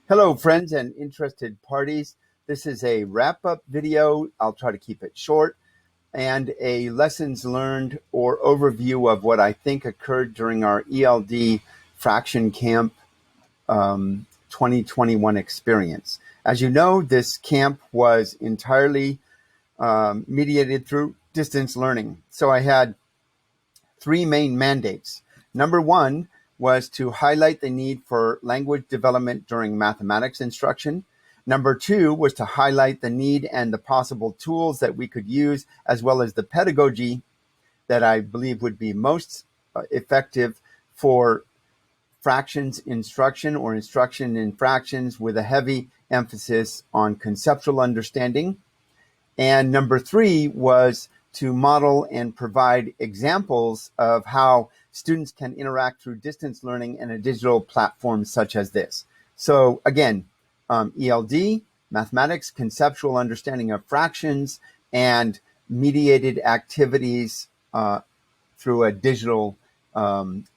Hello, friends and interested parties. This is a wrap-up video. I'll try to keep it short, and a lessons learned or overview of what I think occurred during our ELD Fraction Camp 2021 experience. As you know, this camp was entirely mediated through distance learning. So I had three main mandates. Number one was to highlight the need for language development during mathematics instruction. Number two was to highlight the need and the possible tools that we could use, as well as the pedagogy that I believe would be most effective for fractions instruction or instruction in fractions, with a heavy emphasis on conceptual understanding. And number three was to model and provide examples of how students can interact through distance learning in a digital platform such as this. So again, ELD, mathematics, conceptual understanding of fractions, and mediated activities through a digital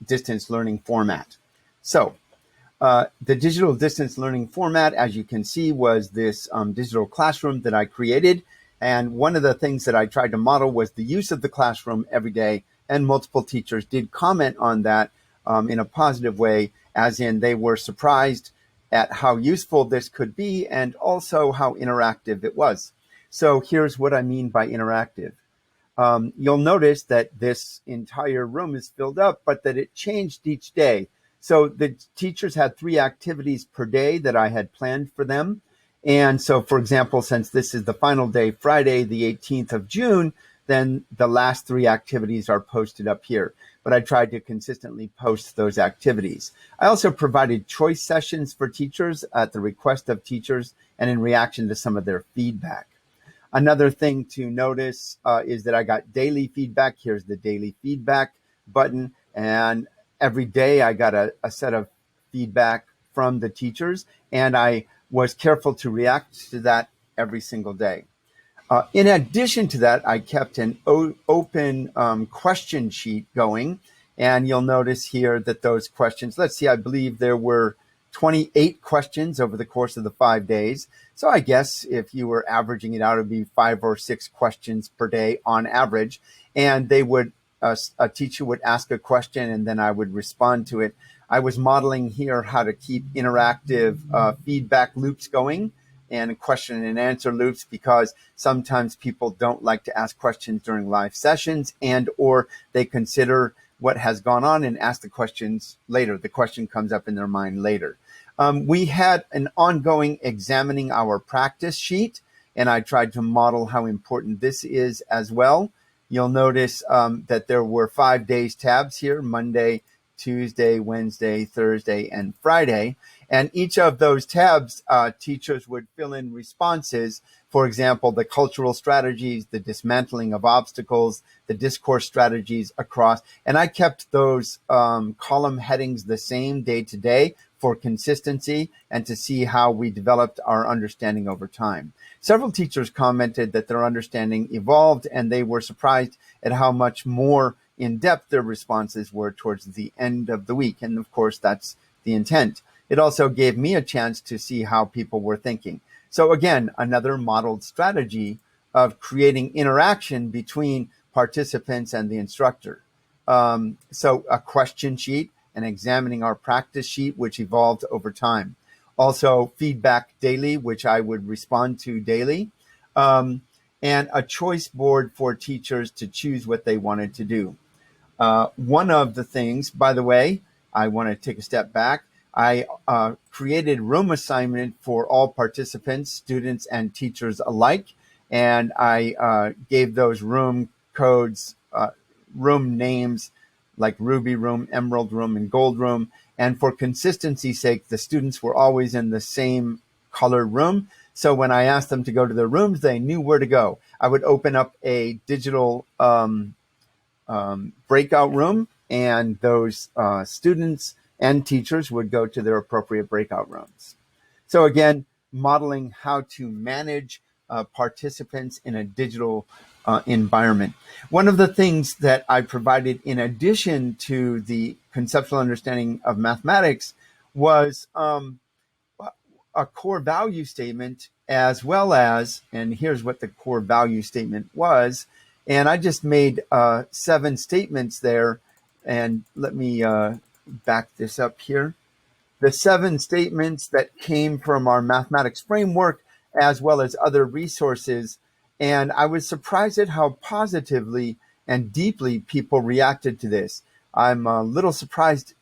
distance learning format. So the digital distance learning format, as you can see, was this digital classroom that I created. And one of the things that I tried to model was the use of the classroom every day. And multiple teachers did comment on that in a positive way, as in they were surprised at how useful this could be and also how interactive it was. So here's what I mean by interactive. You'll notice that this entire room is filled up, but that it changed each day. So the teachers had 3 activities per day that I had planned for them. And so, for example, since this is the final day, Friday, the 18th of June, then the last 3 activities are posted up here. But I tried to consistently post those activities. I also provided choice sessions for teachers at the request of teachers and in reaction to some of their feedback. Another thing to notice is that I got daily feedback. Here's the daily feedback button. And every day I got a set of feedback from the teachers, and I was careful to react to that every single day. In addition to that, I kept an open question sheet going, and you'll notice here that those questions, let's see, I believe there were 28 questions over the course of the 5 days. So I guess if you were averaging it out, it would be 5 or 6 questions per day on average. And they would, a teacher would ask a question and then I would respond to it. I was modeling here how to keep interactive feedback loops going and question and answer loops, because sometimes people don't like to ask questions during live sessions, and or they consider what has gone on and ask the questions later. The question comes up in their mind later. We had an ongoing examining our practice sheet, and I tried to model how important this is as well. You'll notice that there were 5 days tabs here: Monday, Tuesday, Wednesday, Thursday, and Friday. And each of those tabs, teachers would fill in responses. For example, the cultural strategies, the dismantling of obstacles, the discourse strategies across. And I kept those column headings the same day to day for consistency and to see how we developed our understanding over time. Several teachers commented that their understanding evolved, and they were surprised at how much more in-depth their responses were towards the end of the week. And of course, that's the intent. It also gave me a chance to see how people were thinking. So again, another modeled strategy of creating interaction between participants and the instructor. So a question sheet and examining our practice sheet, which evolved over time. Also feedback daily, which I would respond to daily. And a choice board for teachers to choose what they wanted to do. One of the things, by the way, I want to take a step back. I created room assignment for all participants, students, and teachers alike. And I gave those room codes, room names like Ruby Room, Emerald Room, and Gold Room. And for consistency's sake, the students were always in the same colored room. So when I asked them to go to their rooms, they knew where to go. I would open up a digital breakout room, and those students and teachers would go to their appropriate breakout rooms. So again, modeling how to manage participants in a digital environment. One of the things that I provided in addition to the conceptual understanding of mathematics was a core value statement as well as, and here's what the core value statement was. And I just made 7 statements there. And let me back this up here. The 7 statements that came from our mathematics framework as well as other resources. And I was surprised at how positively and deeply people reacted to this. I'm a little surprised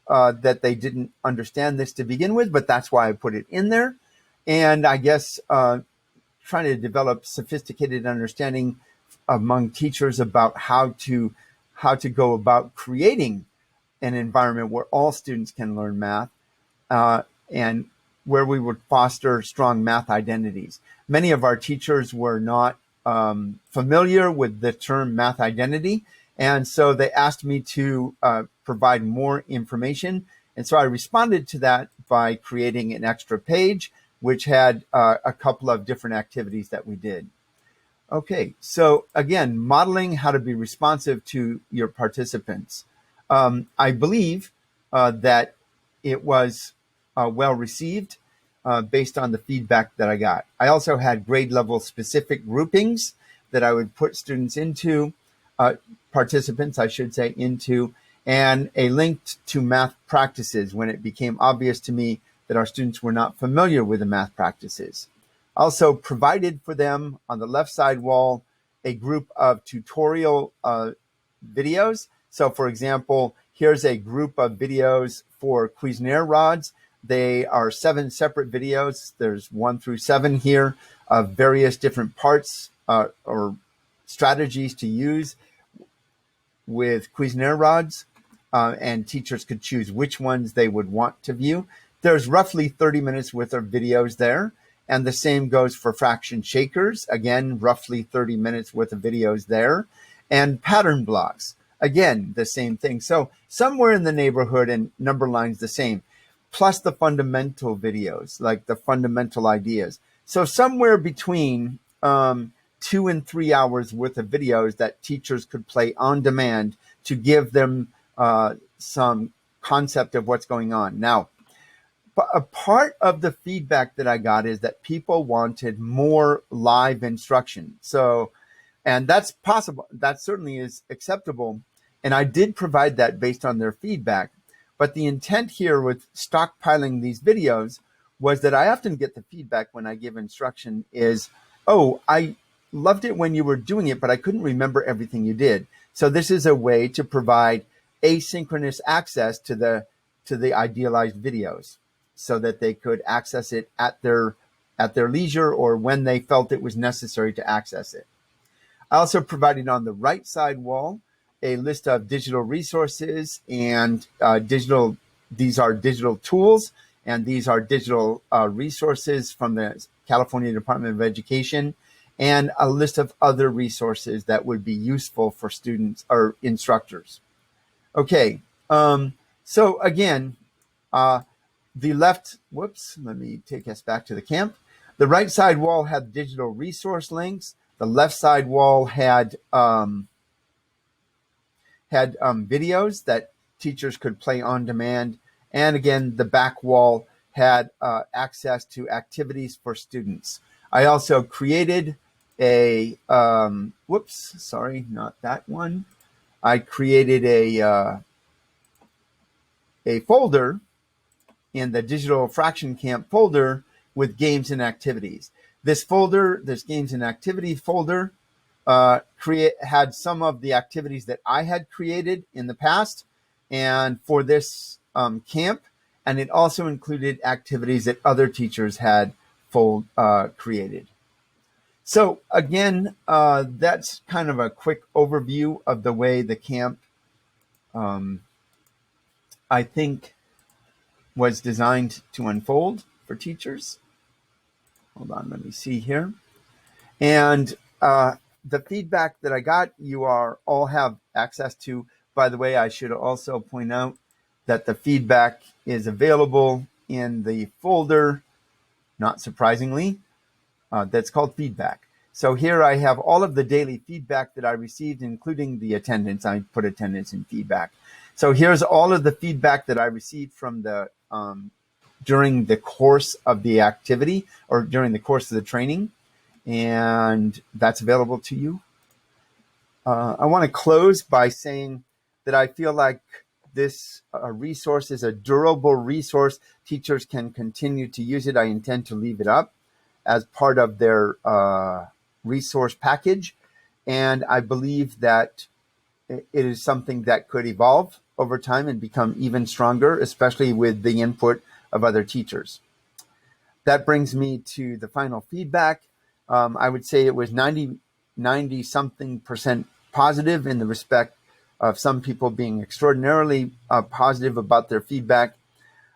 that they didn't understand this to begin with, but that's why I put it in there. And I guess trying to develop sophisticated understanding among teachers about how to go about creating an environment where all students can learn math and where we would foster strong math identities. Many of our teachers were not familiar with the term math identity, and so they asked me to provide more information. And so I responded to that by creating an extra page, which had a couple of different activities that we did. Okay, so again, modeling how to be responsive to your participants. I believe that it was well received based on the feedback that I got. I also had grade level specific groupings that I would put students into, participants, I should say, into, and a link to math practices when it became obvious to me that our students were not familiar with the math practices. Also provided for them on the left side wall a group of tutorial videos. So for example, here's a group of videos for Cuisenaire rods. They are 7 separate videos. There's 1 through 7 here of various different parts or strategies to use with Cuisenaire rods, and teachers could choose which ones they would want to view. There's roughly 30 minutes worth of videos there. And the same goes for fraction shakers. Again, roughly 30 minutes worth of videos there. And pattern blocks. Again, the same thing. So somewhere in the neighborhood, and number lines the same, plus the fundamental videos, like the fundamental ideas. So somewhere between 2 and 3 hours worth of videos that teachers could play on demand to give them some concept of what's going on. Now, a part of the feedback that I got is that people wanted more live instruction. So, and that's possible. That certainly is acceptable. And I did provide that based on their feedback. But the intent here with stockpiling these videos was that I often get the feedback when I give instruction is, oh, I loved it when you were doing it, but I couldn't remember everything you did. So this is a way to provide asynchronous access to the idealized videos, so that they could access it at their leisure or when they felt it was necessary to access it. I also provided on the right side wall a list of digital resources and these are digital tools, and these are digital resources from the California Department of Education, and a list of other resources that would be useful for students or instructors. Okay, so again, the left, whoops, let me take us back to the camp. The right side wall had digital resource links. The left side wall had videos that teachers could play on demand. And again, the back wall had access to activities for students. I also created a, whoops, sorry, not that one. I created a folder in the Digital Fraction Camp folder with games and activities. This folder, this games and activity folder, had some of the activities that I had created in the past and for this camp, and it also included activities that other teachers had created. So again, that's kind of a quick overview of the way the camp, I think, was designed to unfold for teachers. Hold on, let me see here. And the feedback that I got, you all have access to. By the way, I should also point out that the feedback is available in the folder, not surprisingly, that's called feedback. So here I have all of the daily feedback that I received, including the attendance. I put attendance in feedback. So here's all of the feedback that I received from the during the course of the activity or during the course of the training, and that's available to you. I want to close by saying that I feel like this resource is a durable resource. Teachers can continue to use it. I intend to leave it up as part of their resource package, and I believe that it is something that could evolve over time and become even stronger, especially with the input of other teachers. That brings me to the final feedback. I would say it was 90 something percent positive in the respect of some people being extraordinarily positive about their feedback.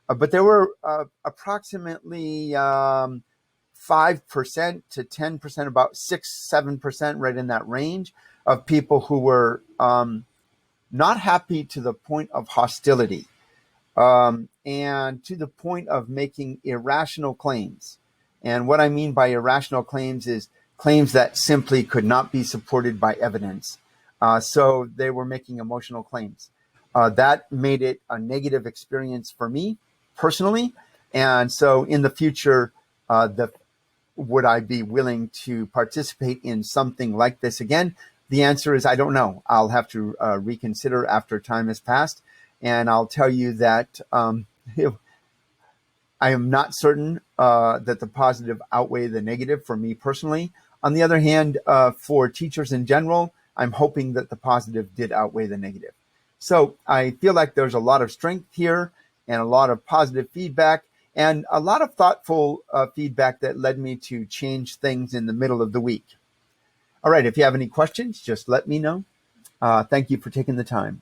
But there were approximately 5% to 10%, about 6-7%, right in that range, of people who were not happy to the point of hostility, and to the point of making irrational claims. And what I mean by irrational claims is claims that simply could not be supported by evidence. So they were making emotional claims. That made it a negative experience for me personally. And so in the future, would I be willing to participate in something like this again? The answer is I don't know. I'll have to reconsider after time has passed. And I'll tell you that I am not certain that the positive outweigh the negative for me personally. On the other hand, for teachers in general, I'm hoping that the positive did outweigh the negative. So I feel like there's a lot of strength here and a lot of positive feedback and a lot of thoughtful feedback that led me to change things in the middle of the week. All right, if you have any questions, just let me know. Thank you for taking the time.